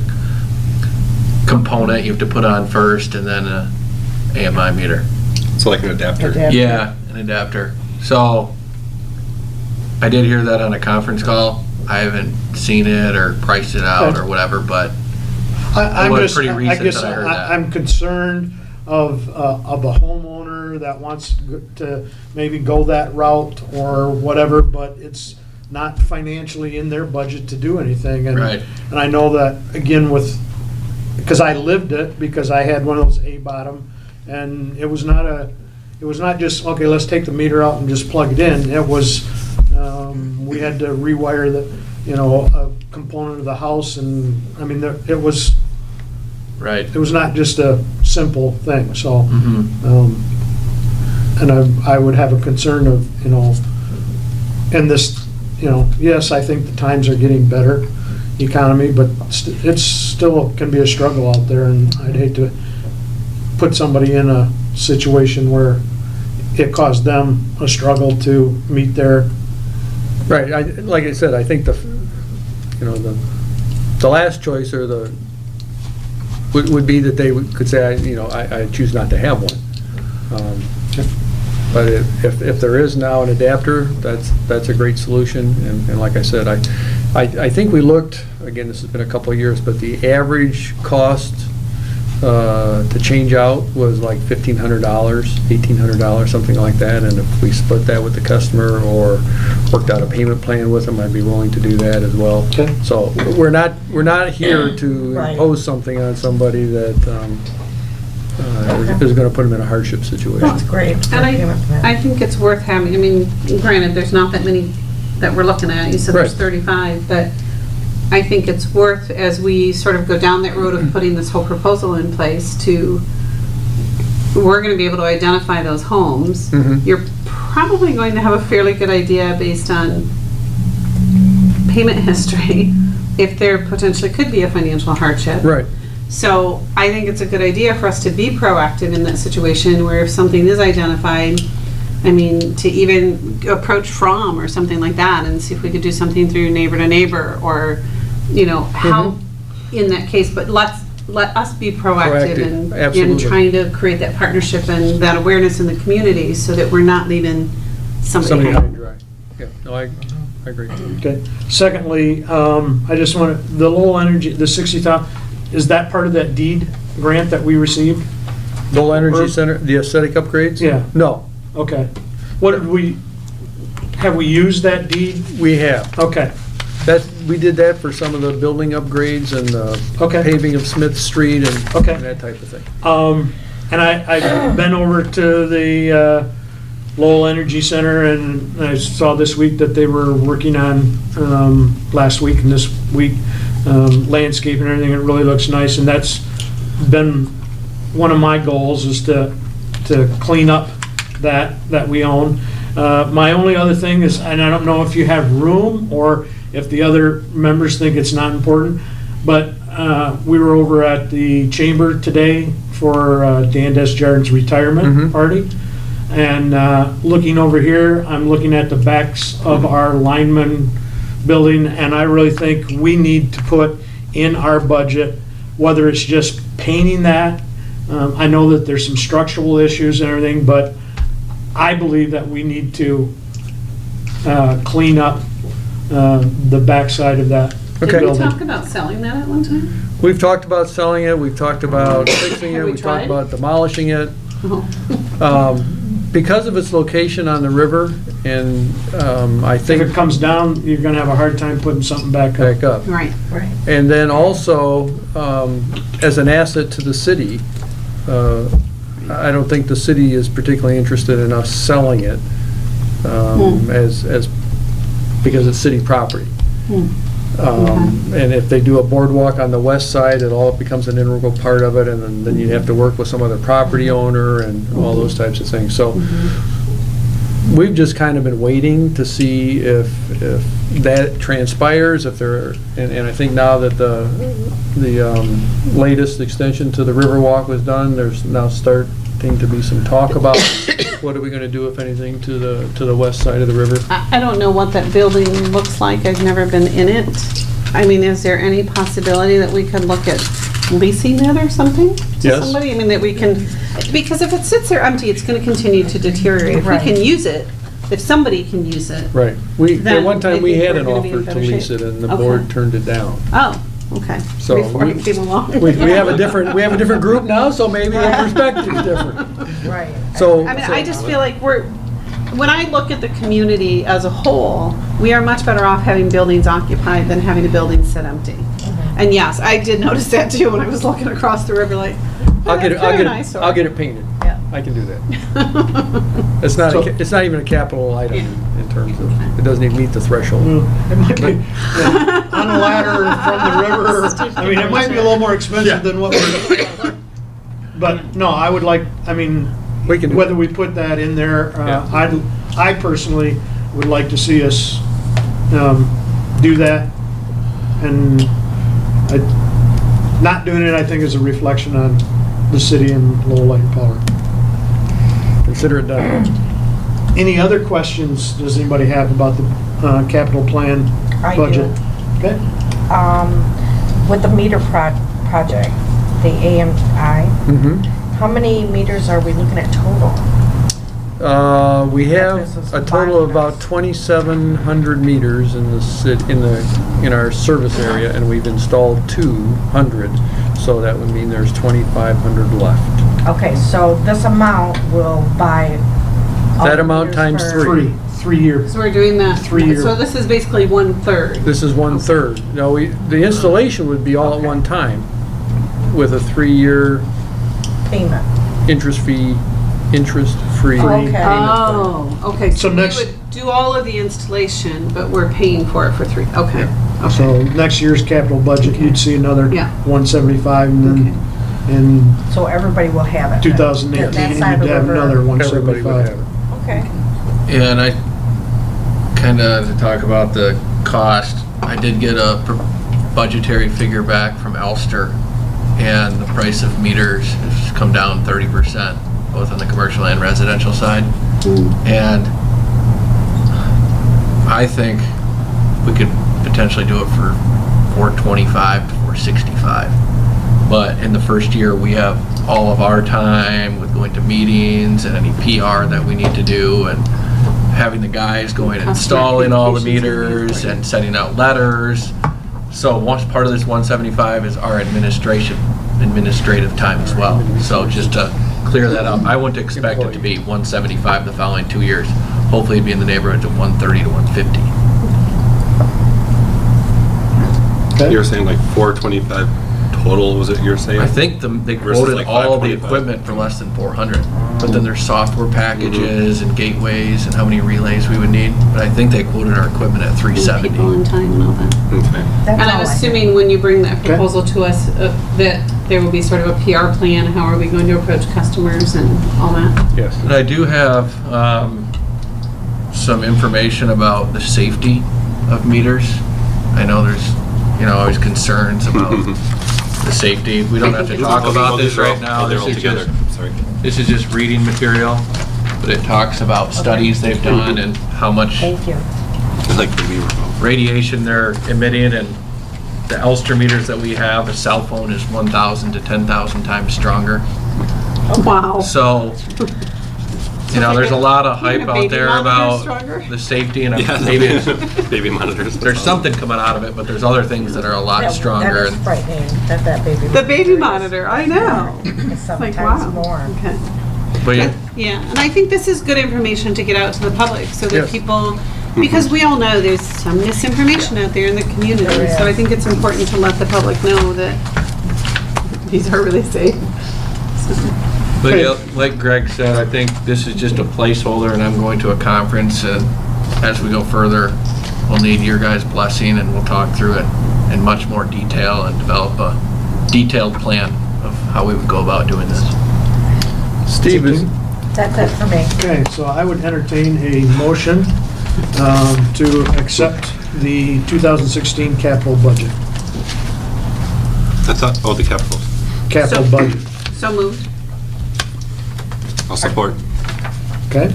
component you have to put on first, and then a AMI meter. So like an adapter? Yeah, an adapter. So I did hear that on a conference call. I haven't seen it or priced it out or whatever, but it was pretty recent that I heard that. I'm concerned of a homeowner that wants to maybe go that route or whatever, but it's not financially in their budget to do anything. And, right. And I know that, again, because I lived it, because I had one of those A-bottom, and it was not just, okay, let's take the meter out and just plug it in. It was, we had to rewire a component of the house, and I mean, it was right. It was not just a simple thing. So, and I would have a concern of, and this, yes, I think the times are getting better, economy, but it's still can be a struggle out there, and I'd hate to put somebody in a situation where it caused them a struggle to meet their. Right. Like I said, I think the last choice or would be that they could say, I choose not to have one. But if there is now an adapter, that's a great solution. And like I said, I think we looked, again, this has been a couple of years, but the average cost to change out was like $1,500, $1,800, something like that. And if we split that with the customer or worked out a payment plan with them, I'd be willing to do that as well. Okay. So we're not here to impose something on somebody that is going to put them in a hardship situation. That's great. And I think it's worth having. I mean, granted, there's not that many that we're looking at. You said there's 35, but I think it's worth, as we sort of go down that road of putting this whole proposal in place, we're going to be able to identify those homes. You're probably going to have a fairly good idea based on payment history if there potentially could be a financial hardship. Right. So I think it's a good idea for us to be proactive in that situation where if something is identified, I mean, to even approach from or something like that and see if we could do something through neighbor to neighbor or, how in that case, but let us be proactive in trying to create that partnership and that awareness in the community so that we're not leaving somebody high and dry. Yeah, no, I agree. Okay. Secondly, I just want the Lowell Energy, the 60,000, is that part of that deed grant that we received? Lowell Energy Center, the aesthetic upgrades? Yeah. No. Okay. What have we used that deed? We have. Okay. We did that for some of the building upgrades and the paving of Smith Street and that type of thing. And I've been over to the Lowell Energy Center, and I saw this week that they were working on, last week and this week, landscape and everything. It really looks nice, and that's been one of my goals, is to clean up that we own. My only other thing is, and I don't know if you have room or if the other members think it's not important, but we were over at the chamber today for Dan Desjardins' retirement party. And looking over here, I'm looking at the backs of our lineman building, and I really think we need to put in our budget, whether it's just painting that. I know that there's some structural issues and everything, but I believe that we need to clean up the backside of that Okay. Did we building. talk about selling that at one time? We've talked about selling it, we've talked about fixing it, Have we we've talked tried? about demolishing it. Oh. Because of its location on the river, and I If think it comes down, you're gonna have a hard time putting something back up. back up. Right. Right. And then also, as an asset to the city, I don't think the city is particularly interested in us selling it as because it's city property. And if they do a boardwalk on the west side, it all becomes an integral part of it, and then you'd have to work with some other property owner and all those types of things. So we've just kind of been waiting to see if that transpires, if there, and I think now that the latest extension to the Riverwalk was done, there's now starting to be some talk about what are we gonna do, if anything, to the west side of the river. I don't know what that building looks like. I've never been in it. I mean, is there any possibility that we could look at leasing it or something to Yes. somebody? I mean, that we can, because if it sits there empty, it's gonna continue to deteriorate. If we Right. can use it, if somebody can use it. Right. At Then one time, I we think had we're an gonna be in offer to better lease shape. it, and the Okay. board turned it down. Oh, okay. So Before I came along. We have a different group now, so maybe the perspective's different. Right. So. I mean, I just feel like when I look at the community as a whole, we are much better off having buildings occupied than having the buildings sit empty. And yes, I did notice that too when I was looking across the river, like, I'll get it, that's kind of nice. I'll get it painted. Yeah. I can do that. It's not, it's not even a capital item in terms of, it doesn't even meet the threshold. Well, it might be, on a ladder from the river, I mean, it might be a little more expensive than what we're, but no, I would like, I mean, We can do whether that. we put that in there, Yeah. I personally would like to see us do that. And not doing it, I think, is a reflection on the city and Lowell Light and Power. Consider it done. Any other questions does anybody have about the capital plan I budget? do. Okay. With the meter project, the AMI, Mhm. how many meters are we looking at total? We have This is a total of about minus. 2,700 meters in in our service area, and we've installed 200, so that would mean there's 2,500 left. Okay, so this amount will buy all That the amount meters times for- three. 3 years. So we're doing that. 3 year. So this is basically 1/3. This is 1/3. Now, the installation would be all at one time with a 3-year Payment. interest-free Okay. payment plan. Oh, okay. So So we next- would do all of the installation, but we're paying for it for 3, okay. So next year's capital budget, you'd see another Yeah. 175, and then in So everybody will have it. then. 2018, That you'd side of the have river. another Everybody would have 175. it. Okay. Yeah, and I kind of, to talk about the cost, I did get a budgetary figure back from Ulster, and the price of meters has come down 30%, both on the commercial and residential side. And I think we could potentially do it for $425 to $465. But in the first year, we have all of our time with going to meetings and any PR that we need to do, and having the guys going and installing all the meters and sending out letters. So once part of this 175 is our administrative time as well. So just to clear that up, I wouldn't expect it to be 175 the following 2 years. Hopefully it'd be in the neighborhood of 130 to 150. Okay. You were saying like 425 total, was it you were saying? I think they Versus quoted like all the 525. equipment for less than 400, but then there's software packages and gateways and how many relays we would need. But I think they quoted our equipment at People 370. in time and all that. Okay. That's And I'm all I assuming when you bring that Okay. proposal to us, that there will be sort of a PR plan, how are we going to approach customers and all that? Yes. And I do have some information about the safety of meters. I know there's, always concerns about the safety. We don't have to talk about this right now. They're This all is together. just- Sorry. This is just reading material, but it talks about studies they've done and how much Thank you. Like the we were both. radiation they're emitting, and the Elster meters that we have, a cell phone is 1,000 to 10,000 times stronger. Wow. So You know, there's a lot of hype Making a out baby there monitor about stronger? the safety and Yeah, maybe baby monitors. there's something coming out of it, but there's other things that are a lot That stronger. is frightening, that baby. The baby monitor, I know. It's Like, sometimes wow. more. Okay. But yeah, Yeah, and I think this is good information to get out to the public so that Yes. people, because we all know there's some misinformation out there in the community. There So I is. think it's important to let the public know that these are really safe. but yeah, like Greg said, I think this is just a placeholder, and I'm going to a conference, and as we go further, we'll need your guys' blessing, and we'll talk through it in much more detail and develop a detailed plan of how we would go about doing this. Steve is. That's it for me. Okay, so I would entertain a motion to accept the 2016 capital budget. I thought, oh, the capital. Capital So- budget, So moved. I'll support. okay?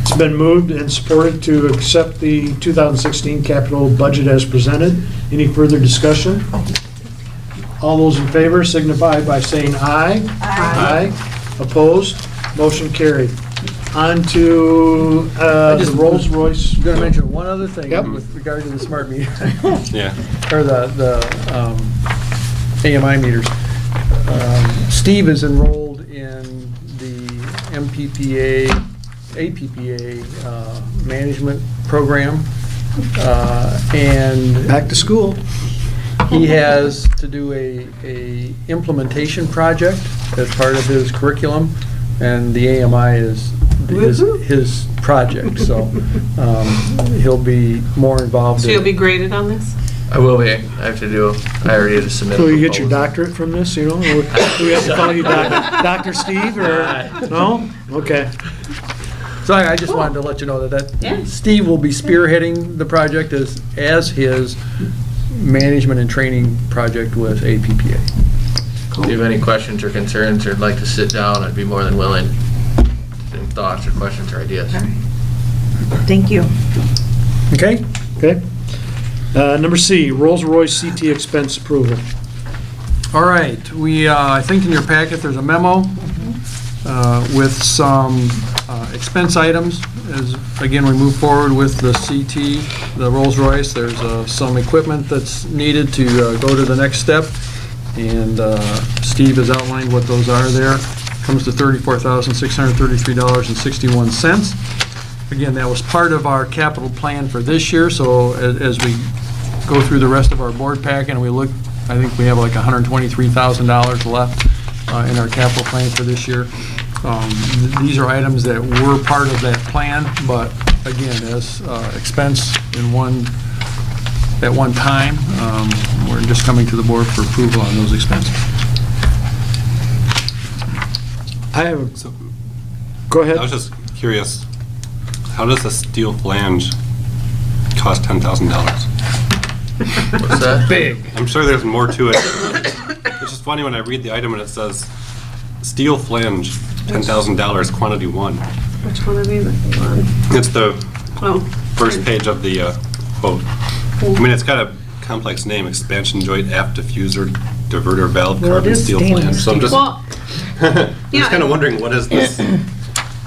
It's been moved and supported to accept the 2016 capital budget as presented. Any further discussion? All those in favor signify by saying aye. Aye. Opposed? Motion carried. On to the Rolls Royce. I'm gonna mention one other thing Yep. with regard to the smart meter, Yeah. or the AMI meters. Steve is enrolled in the APPA management program, and Back to school. he has to do a implementation project as part of his curriculum, and the AMI is his project, so he'll be more involved So in you'll be it. graded on this? I will be. I already had to submit. So a you get your proposal. doctorate from this, you know? Or do we have to call you Dr. Steve, or, no? Okay. So I just wanted to let you know Yeah. that Steve will be spearheading the project as his management and training project with APPA. If you have any questions or concerns, or would like to sit down, I'd be more than willing. Any thoughts or questions or ideas? Thank you. Okay? Okay. Number C, Rolls-Royce CT expense approval. All right, I think in your packet, there's a memo with some expense items. As, again, we move forward with the CT, the Rolls-Royce, there's some equipment that's needed to go to the next step, and Steve has outlined what those are there. Comes to $34,633.61. Again, that was part of our capital plan for this year, so as we go through the rest of our board pack and we look, I think we have like $123,000 left in our capital plan for this year. These are items that were part of that plan, but again, as expense at one time, we're just coming to the board for approval on those expenses. I have, So, go ahead. I was just curious, how does a steel flange cost $10,000? What's that? Big. I'm sure there's more to it. It's just funny when I read the item and it says, steel flange, $10,000, quantity 1. Which one are these on? It's the Oh. first page of the quote. I mean, it's got a complex name, expansion joint aft diffuser diverter valve Well, it carbon is steel stainless flange. So I'm just, Well, I'm yeah, just kind of wondering, what is this?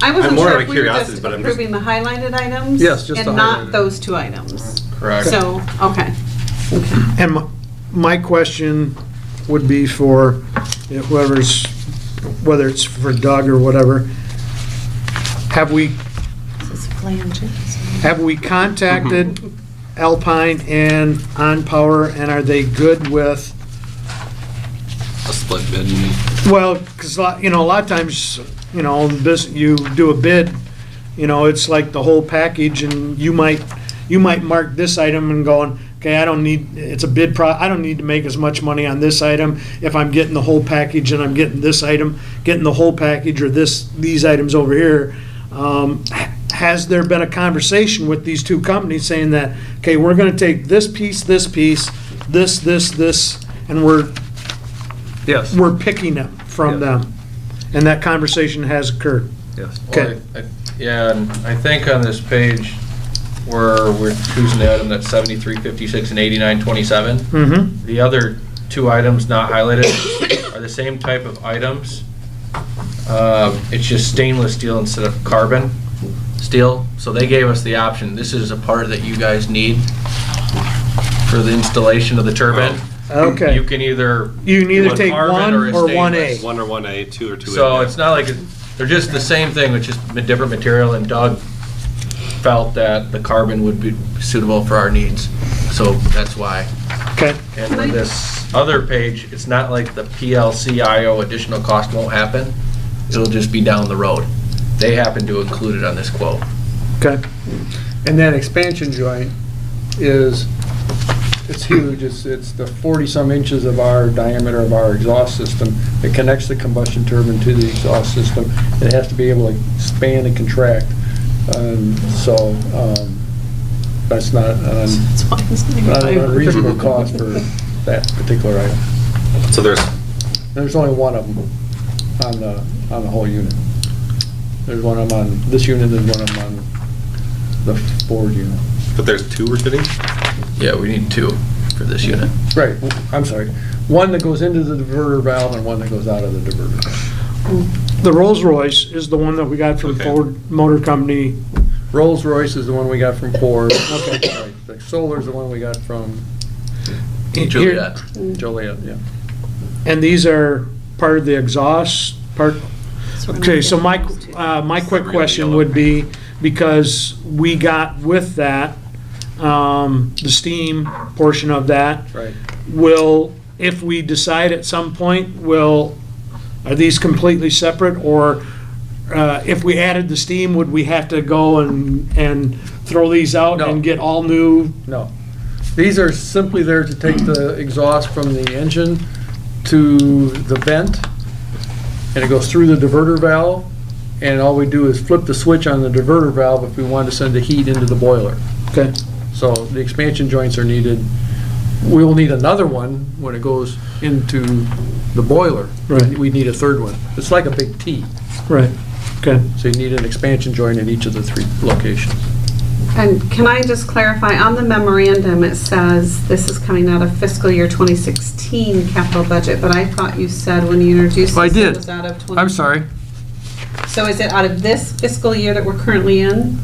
I wasn't I'm more sure out if of we were curiosity, just but I'm just- approving the highlighted items. Yes, just the and not highlighted. those two items. Correct. So, okay. And my question would be for whoever's, whether it's for Doug or whatever, have we contacted Alpine and OnPower, and are they good with, A split bid, you mean? well, because, a lot of times, you do a bid, it's like the whole package, and you might mark this item and going, okay, I don't need to make as much money on this item if I'm getting the whole package and I'm getting this item, getting the whole package, or these items over here. Has there been a conversation with these two companies saying that, okay, we're gonna take this piece, this, and Yes, we're picking them from them? And that conversation has occurred? yes. Okay. Well, yeah, and I think on this page, where we're choosing the item that's 7356 and 8927. Mm-hmm. The other two items not highlighted are the same type of items, It's just stainless steel instead of carbon steel. So they gave us the option. This is a part that you guys need for the installation of the turbine. Okay. You can either either do a take carbon one or a or stainless. 1A. 1 or 1A, 2 or 2A. So it's not like they're just the same thing, with just a different material. And Doug felt that the carbon would be suitable for our needs. So that's why. Okay. And on this other page, it's not like the PLCIO additional cost won't happen. It'll just be down the road. They happen to include it on this quote. Okay. And that expansion joint is, it's huge. It's the 40-some inches of our diameter of our exhaust system. It connects the combustion turbine to the exhaust system. It has to be able to expand and contract. So that's not That's why it's not an 95. unreasonable cost for that particular item. So There's only one of them on the whole unit. There's one of them on this unit, there's one of them on the Ford unit. but there's 2 we're getting? Yeah, we need 2 for this unit. Right, I'm sorry. One that goes into the diverter valve and one that goes out of the diverter valve. The Rolls Royce is the one that we got from Okay. Ford Motor Company. Rolls Royce is the one we got from Ford. Okay. Right. The Solar's the one we got from Juliet. Joliet, yeah. And these are part of the exhaust part. So we're Okay, not so getting those two. my quick Really question yellow. would be, because we got with that, the steam portion of that, Right. if we decide at some point, are these completely separate? Or if we added the steam, would we have to go and throw these out No. and get all new? No. These are simply there to take the exhaust from the engine to the vent, and it goes through the diverter valve, and all we do is flip the switch on the diverter valve if we want to send the heat into the boiler. Okay, So the expansion joints are needed. We will need another one when it goes into the boiler. Right. We need a third one. It's like a big T. right, okay. So you need an expansion joint in each of the 3 locations. And can I just clarify, on the memorandum, it says this is coming out of fiscal year 2016 capital budget, but I thought you said when you introduced I this, did. it was out of 20. I'm sorry. So is it out of this fiscal year that we're currently in?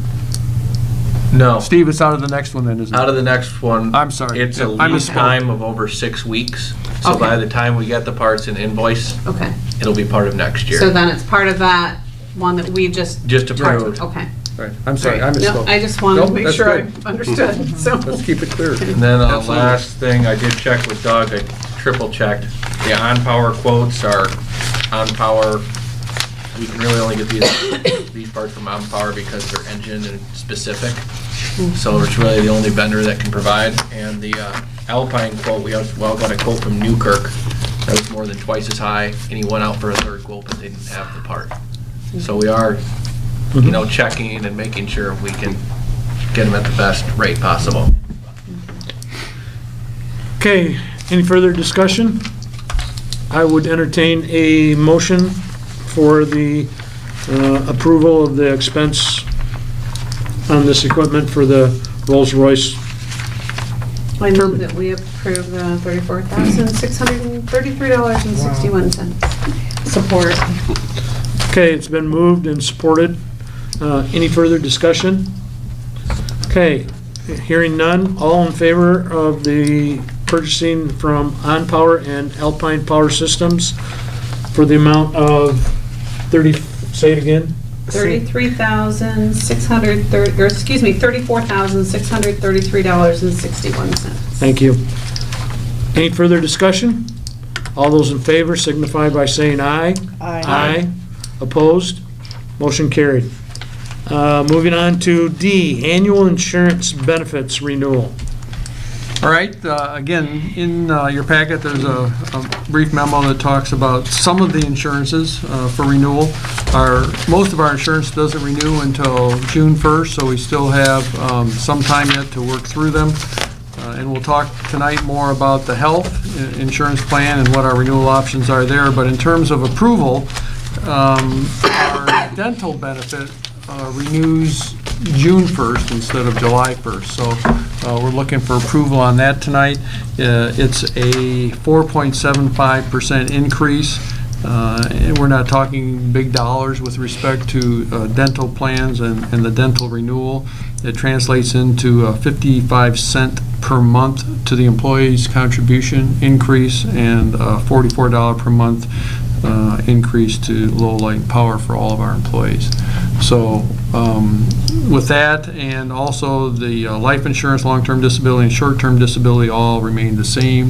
No, Steve, it's out of the next one then, isn't it? out of the next one. I'm sorry. It's a I lead misspoke. time of over 6 weeks. So Okay. by the time we get the parts and invoice, Okay, it'll be part of next year. so then it's part of that one that we just. Just approved. Okay. Right, I'm sorry, I No, misspoke. I just wanted to Nope, make that's sure I good. understood, so. Let's keep it clear. And then the Absolutely. last thing, I did check with Doug, I triple checked. The on-power quotes are on-power. We can really only get these parts from on-power because they're engine and specific. So it's really the only vendor that can provide. And the Alpine quote, we got a quote from Newkirk that was more than twice as high, and he went out for a third quote, but they didn't have the part. So we are, checking and making sure we can get them at the best rate possible. Okay, any further discussion? I would entertain a motion for the approval of the expense on this equipment for the Rolls-Royce. I move that we approve the $34,633.61. Support. Okay, it's been moved and supported. Any further discussion? Okay, hearing none, all in favor of the purchasing from OnPower and Alpine Power Systems for the amount of say it again? $34,633.61. Thank you. Any further discussion? All those in favor signify by saying aye. Aye. Opposed? Motion carried. Moving on to D, annual insurance benefits renewal. All right, again, in your packet, there's a brief memo that talks about some of the insurances for renewal. Most of our insurance doesn't renew until June 1st, so we still have some time yet to work through them. And we'll talk tonight more about the health insurance plan and what our renewal options are there. But in terms of approval, our dental benefit renews June 1st instead of July 1st. So we're looking for approval on that tonight. It's a 4.75% increase And we're not talking big dollars with respect to dental plans and the dental renewal. It translates into a 55 cent per month to the employee's contribution increase and a $44 per month increase to Lowell Light and Power for all of our employees. So with that, and also the life insurance, long-term disability, and short-term disability all remain the same.